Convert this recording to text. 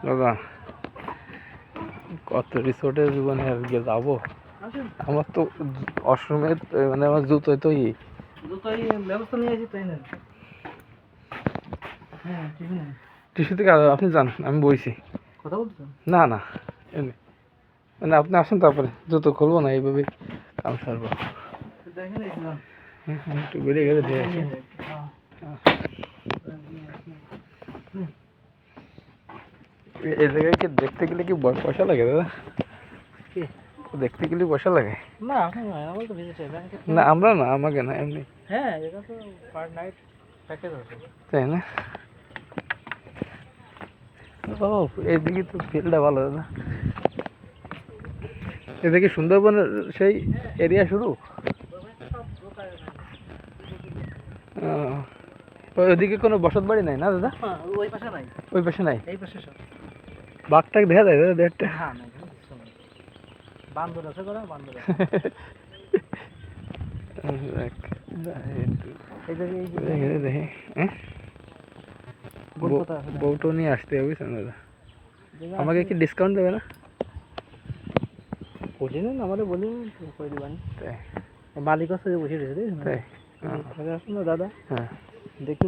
দাদা কত রিসোর্টের জীবনে আজকে যাবো। আমার তো অসমের মানে আমার জুতোয় তো ব্যবস্থা নিয়ে আসি তাই না? হ্যাঁ ঠিক না, টিস্যু থেকে আপনি যান, আমি বইছি। কথা বলছো? না না এমনি মানে আপনি আসেন, তারপরে জুতো খুলবো না, এইভাবে কাম সারবো। দেখেন একটু বেরিয়ে গেলে দিয়ে আসি। এই জায়গায় কি দেখতে গেলে কি পয়সা লাগে দাদা? দেখতে গেলে পয়সা লাগে? না এখন আমার তো ভিজিট ব্যাংকে না আমরা না, আমাকে না, এমনি। হ্যাঁ এটা তো পার নাইট প্যাকেজ আছে, তাই না? ও এইদিকে তো ফিল্ডটা ভালো দাদা। এদিকে সুন্দরবনের সেই এরিয়া শুরু। ওইদিকে কোনো বসত বাড়ি নাই না দাদা? ওই পাশে নাই, ওই পাশে নাই, এই পাশে সব। বাঘটাকে দেখা যায় দাদা দেড়টা? হ্যাঁ না বান্দর আছে, করা বান্দর আছে। দেখি বউটো নিয়ে আসতে হবে দাদা। আমাকে কি ডিসকাউন্ট দেবে না? বলি না আমাদের বলি করে দিবানি, তাই মালিক আছে বসে রয়েছে, তাই দাদা। হ্যাঁ দেখি